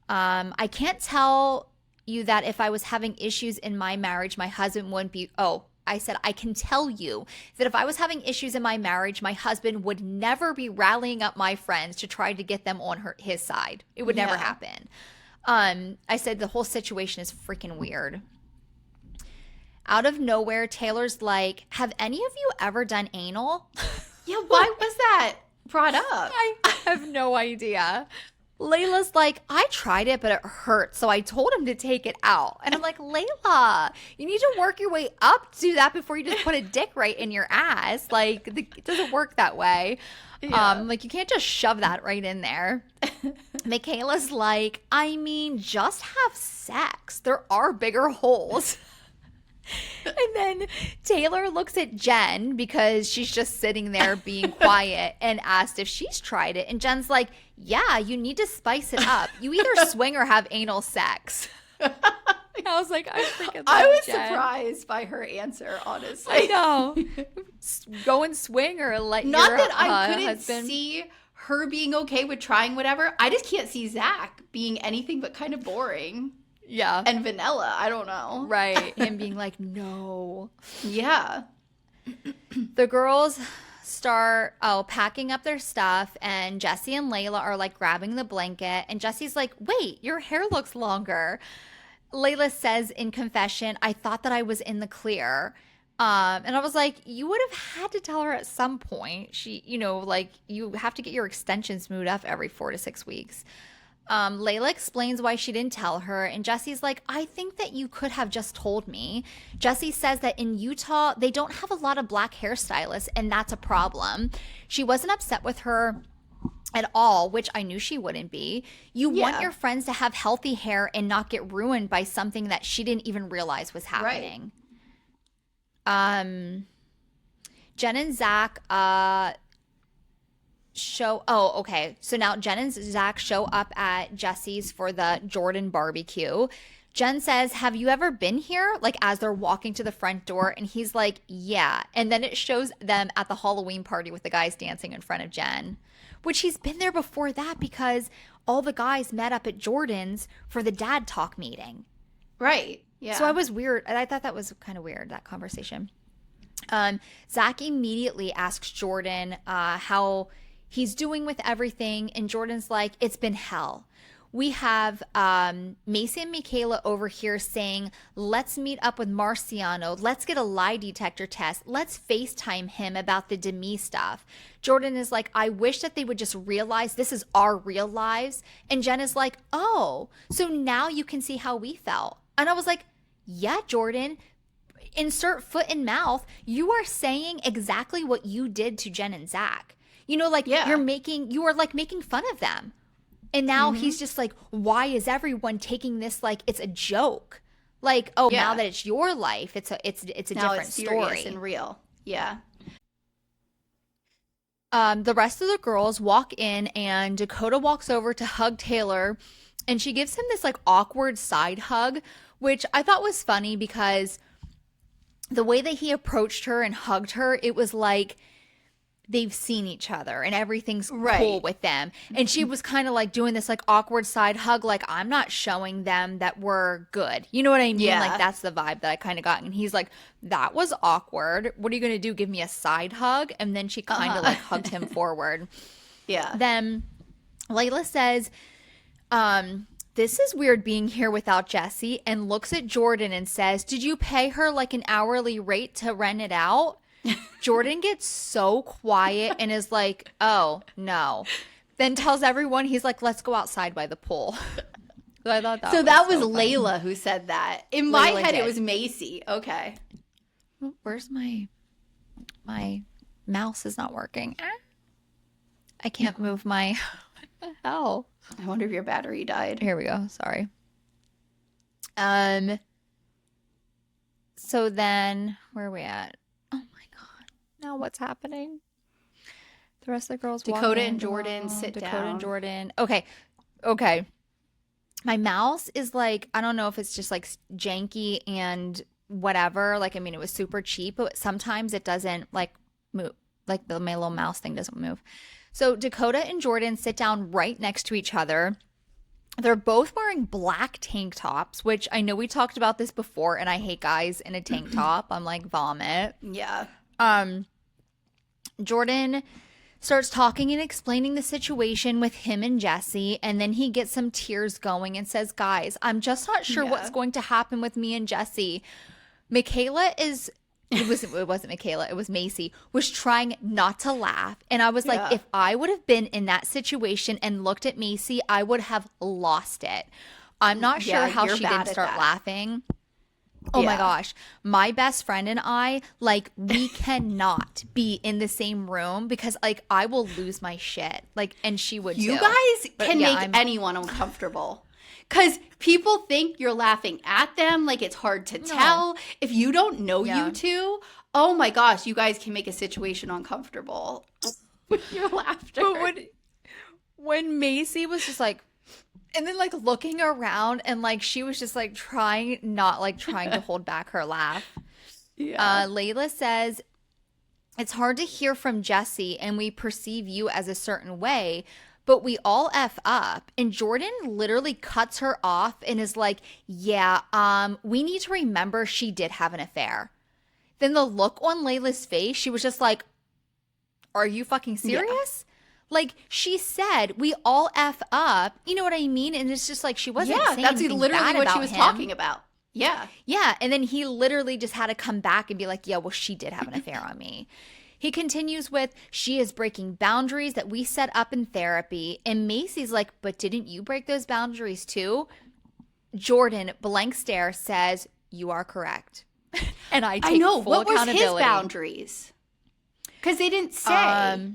I can't tell you that if I was having issues in my marriage, my husband wouldn't be, I said, I can tell you that if I was having issues in my marriage, my husband would never be rallying up my friends to try to get them on his side. It would never Yeah. happen. I said the whole situation is freaking weird. Out of nowhere, Taylor's like, have any of you ever done anal? Yeah, why was that brought up? I have no idea. Layla's like, I tried it, but it hurt. So I told him to take it out. And I'm like, Layla, you need to work your way up to do that before you just put a dick right in your ass. Like, it doesn't work that way. Yeah. Like, you can't just shove that right in there. Michaela's like, I mean, just have sex. There are bigger holes. And then Taylor looks at Jen because she's just sitting there being quiet and asked if she's tried it. And Jen's like, yeah, you need to spice it up. You either swing or have anal sex. I was like, I freaking love I was Jen. surprised by her answer, honestly. I know. Go and swing or let Not your that I couldn't husband. see her being okay with trying whatever. I just can't see Zach being anything but kind of boring Yeah. and vanilla. I don't know. Right. Him being like, no. Yeah. The girls start packing up their stuff, and Jesse and Layla are like grabbing the blanket, and Jesse's like, wait, your hair looks longer. Layla says in confession, I thought that I was in the clear. And I was like, you would have had to tell her at some point. She, like, you have to get your extensions moved up every 4 to 6 weeks. Layla explains why she didn't tell her, and Jesse's like, I think that you could have just told me. Jesse says that in Utah, they don't have a lot of black hairstylists, and that's a problem. She wasn't upset with her at all, which I knew she wouldn't be. You want Yeah. your friends to have healthy hair and not get ruined by something that she didn't even realize was happening. Jen and Zach so now Jen and Zach show up at Jesse's for the Jordan barbecue. Jen says, have you ever been here? Like, as they're walking to the front door, and he's like, yeah. And then it shows them at the Halloween party with the guys dancing in front of Jen, which he's been there before that because all the guys met up at Jordan's for the dad talk meeting. Right. Yeah. So I was weird. I thought that was kind of weird, that conversation. Zach immediately asks Jordan how he's doing with everything, and Jordan's like, it's been hell. We have Macy and Michaela over here saying, let's meet up with Marciano. Let's get a lie detector test. Let's FaceTime him about the Demi stuff. Jordan is like, I wish that they would just realize this is our real lives. And Jen is like, oh, so now you can see how we felt. And I was like, yeah, Jordan, insert foot in mouth. You are saying exactly what you did to Jen and Zach. Like Yeah. you are like making fun of them. And now he's just like, why is everyone taking this like it's a joke? Like, oh, Yeah. now that it's your life, it's a now different it's serious story. and real. Yeah. The rest of the girls walk in, and Dakota walks over to hug Taylor, and she gives him this like awkward side hug, which I thought was funny because the way that he approached her and hugged her, it was like they've seen each other and everything's cool Right. with them. And she was kind of like doing this like awkward side hug, like, I'm not showing them that we're good. You know what I mean? Yeah. Like, that's the vibe that I kind of got. And he's like, that was awkward. What are you going to do? Give me a side hug? And then she kind of like hugged him forward. Yeah. Then Layla says, this is weird being here without Jesse, and looks at Jordan and says, did you pay her like an hourly rate to rent it out? Jordan gets so quiet and is like, oh, no. Then tells everyone, he's like, let's go outside by the pool. So I thought So that was so funny. Layla who said that. In my Layla head, did. it was Macy. Okay. Where's my mouse is not working. I can't move my, what the hell? I wonder if your battery died. Here we go. Sorry. So then, where are we at? Oh my God. Now what's happening? The rest of the girls walk Dakota in. and Jordan Oh, sit Dakota down. and Jordan. Okay. My mouse is like, I don't know if it's just like janky and whatever. Like, I mean, it was super cheap, but sometimes it doesn't like move. Like my little mouse thing doesn't move. So Dakota and Jordan sit down right next to each other. They're both wearing black tank tops, which I know we talked about this before, and I hate guys in a tank top. I'm like, vomit. Yeah. Um, Jordan starts talking and explaining the situation with him and Jesse, and then he gets some tears going and says, guys, I'm just not sure what's Yeah. going to happen with me and Jesse. Michaela is it wasn't Michaela, it was Macy, was trying not to laugh. And I was like, Yeah. if I would have been in that situation and looked at Macy, I would have lost it. I'm not sure Yeah, how you're she bad didn't at start that. laughing. Oh my Yeah. gosh. My best friend and I, like, we cannot be in the same room because, like, I will lose my shit. Like, and she would You too. guys But can yeah, make anyone uncomfortable. Because people think you're laughing at them, like it's hard to tell. If you don't know Yeah. you two, oh my gosh, you guys can make a situation uncomfortable with your laughter. But when Macy was just like, and then like looking around and like she was just like trying to hold back her laugh. Yeah. Layla says, it's hard to hear from Jesse and we perceive you as a certain way, but we all F up. And Jordan literally cuts her off and is like, yeah, we need to remember she did have an affair. Then the look on Layla's face, she was just like, are you fucking serious? Like she said, we all F up. You know what I mean? And it's just like she wasn't Yeah, saying that's anything literally bad what she about was him. talking about. Yeah. Yeah, and then he literally just had to come back and be like, yeah, well, she did have an affair on me. He continues with, she is breaking boundaries that we set up in therapy. And Macy's like, but didn't you break those boundaries too? Jordan, blank stare, says, you are correct. And I take know. full What was accountability. his boundaries? Because they didn't say.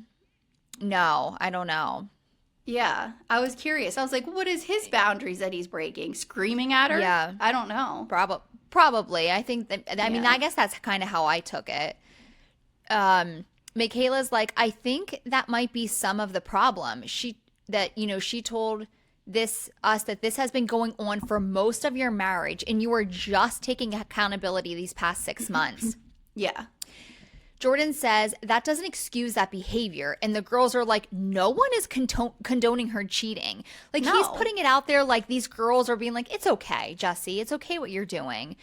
No, I don't know. Yeah, I was curious. I was like, what is his boundaries that he's breaking? Screaming at her? Yeah. I don't know. Probably. I think that, I mean, Yeah. I guess that's kind of how I took it. Michaela's like, I think that might be some of the problem. She told us that this has been going on for most of your marriage and you are just taking accountability these past 6 months. Yeah. Jordan says that doesn't excuse that behavior. And the girls are like, no one is condoning her cheating. Like he's No. putting it out there like these girls are being like, it's okay, Jesse. It's okay what you're doing.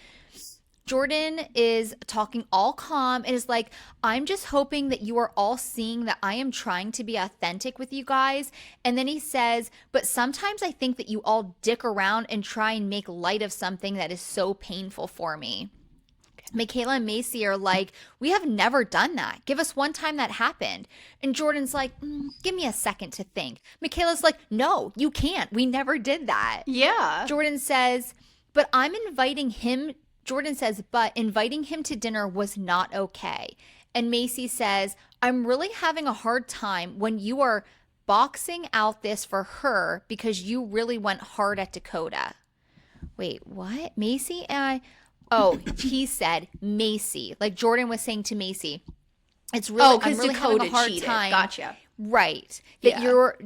Jordan is talking all calm and is like, I'm just hoping that you are all seeing that I am trying to be authentic with you guys. And then he says, but sometimes I think that you all dick around and try and make light of something that is so painful for me. Michaela and Macy are like, we have never done that. Give us one time that happened. And Jordan's like, give me a second to think. Michaela's like, no, you can't. We never did that. Yeah. Jordan says, but inviting him to dinner was not okay. And Macy says, I'm really having a hard time when you are boxing out this for her because you really went hard at Dakota. Wait, what? Macy and I... Oh, he said Macy. Like Jordan was saying to Macy, it's really, I'm really having a hard time. Gotcha. Right. That Yeah. you're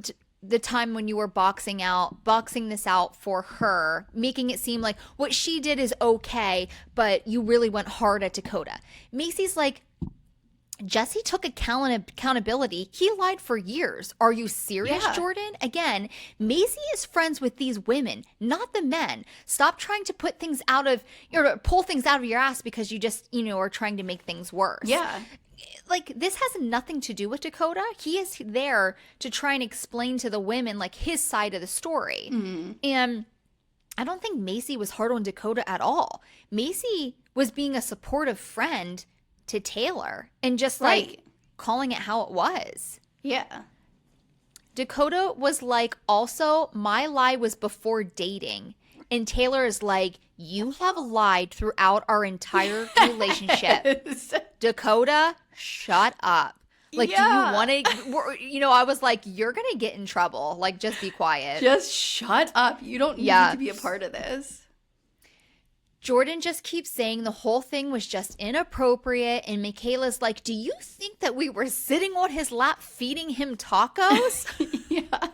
the time when you were boxing this out for her, making it seem like what she did is okay, but you really went hard at Dakota. Macy's like, Jesse took accountability. He lied for years. Are you serious, Yeah. Jordan? Again, Macy is friends with these women, not the men. Stop trying to pull things out of your ass because you just, are trying to make things worse. Yeah. Like, this has nothing to do with Dakota. He is there to try and explain to the women, like, his side of the story. Mm-hmm. And I don't think Macy was hard on Dakota at all. Macy was being a supportive friend to Taylor and just like Right. calling it how it was. Yeah. Dakota was like, also, my lie was before dating. And Taylor is like, you have lied throughout our entire relationship. Yes. Dakota, shut up. Like, Yeah. do you want to, I was like, you're going to get in trouble. Like, just be quiet. Just shut up. You don't need Yeah. to be a part of this. Jordan just keeps saying the whole thing was just inappropriate. And Michaela's like, do you think that we were sitting on his lap feeding him tacos? Yeah.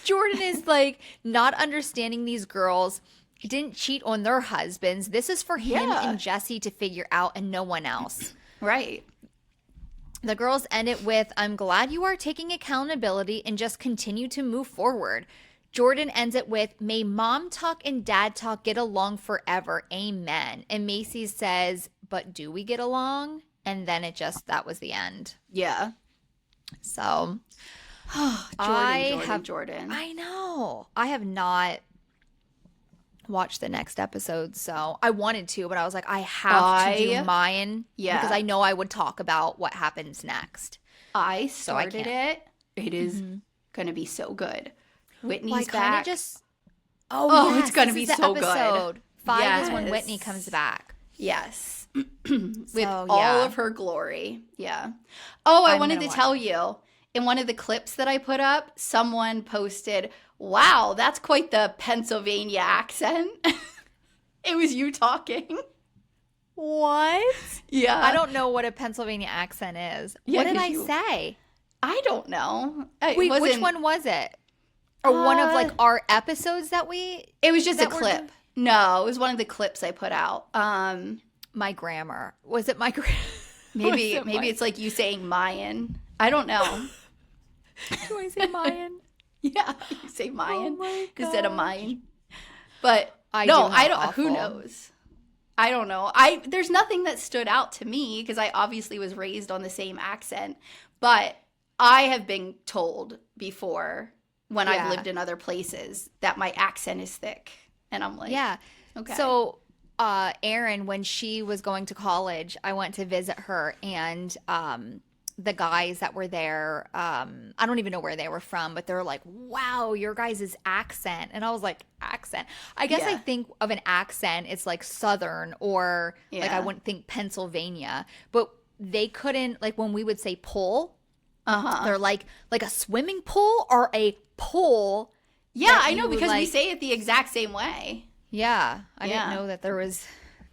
Jordan is like not understanding these girls didn't cheat on their husbands. This is for him Yeah. and Jesse to figure out and no one else. Right. The girls end it with, I'm glad you are taking accountability and just continue to move forward. Jordan ends it with, may mom talk and dad talk get along forever. Amen. And Macy says, but do we get along? And then that was the end. Yeah. So Jordan. I know. I have not watched the next episode, so I wanted to, but I was like, I have to do mine because I know I would talk about what happens next. I started it. It is going to be so good. Whitney's back. Yes, it's going to be so good. 5 is when Whitney comes back. Yes. With all of her glory. Yeah. Oh, I wanted to tell you, in one of the clips that I put up, someone posted, wow, that's quite the Pennsylvania accent. It was you talking. What? Yeah. I don't know what a Pennsylvania accent is. What did I say? I don't know. Wait, which one was it? Or one of like our episodes that we... It was just a clip. No, it was one of the clips I put out. My grammar. Was it my grammar? Maybe it's like you saying Mayan. I don't know. Do I say Mayan? Yeah, you say Mayan instead of mine. But I don't. Who knows? I don't know. There's nothing that stood out to me because I obviously was raised on the same accent. But I have been told before when I've lived in other places that my accent is thick, and I'm like, yeah, okay. So, Erin, when she was going to college, I went to visit her, and the guys that were there, I don't even know where they were from, but they were like, wow, your guys' accent. And I was like, accent? I guess I think of an accent, it's like Southern or like I wouldn't think Pennsylvania. But they couldn't, like when we would say pull, they're like a swimming pool or a pool. Yeah, I know because we say it the exact same way. Yeah. I didn't know that there was,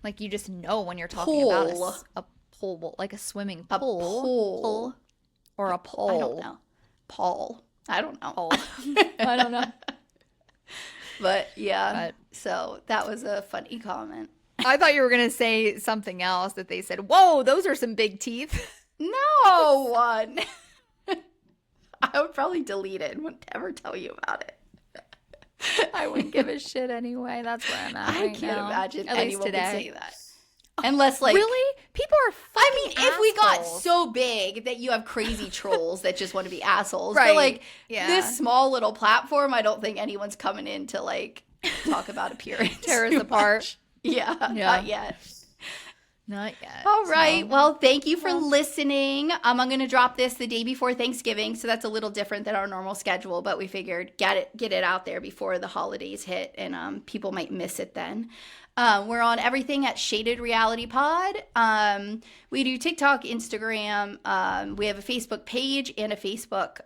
like you just know when you're talking about a pool, like a swimming pool. A pool. Or a pole. I don't know. Paul. I don't know. Pole. I don't know. But yeah, so that was a funny comment. I thought you were going to say something else that they said, whoa, those are some big teeth. No one. I would probably delete it and wouldn't ever tell you about it. I wouldn't give a shit anyway. That's where I'm at right I can't imagine at anyone least today. would say that. Unless, like... Really? People are fucking assholes. If we got so big that you have crazy trolls that just want to be assholes. Right. But, like, this small little platform, I don't think anyone's coming in to, like, talk about appearance. Tear us apart. Yeah, not yet. Not yet. All right. Well, thank you for listening. I'm going to drop this the day before Thanksgiving, so that's a little different than our normal schedule, but we figured get it out there before the holidays hit, and people might miss it then. We're on everything at Shaded Reality Pod. We do TikTok, Instagram. We have a Facebook page and a Facebook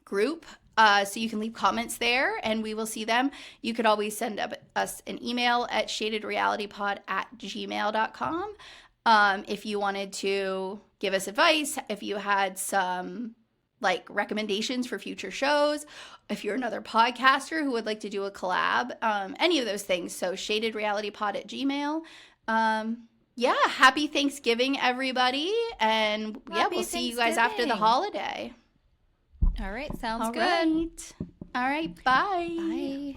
group. So you can leave comments there and we will see them. You could always send us an email at shadedrealitypod@gmail.com. If you wanted to give us advice, if you had some like recommendations for future shows, if you're another podcaster who would like to do a collab, any of those things. So shadedrealitypod@gmail. Happy Thanksgiving, everybody. And we'll see you guys after the holiday. All right, sounds good. All right, bye. Bye.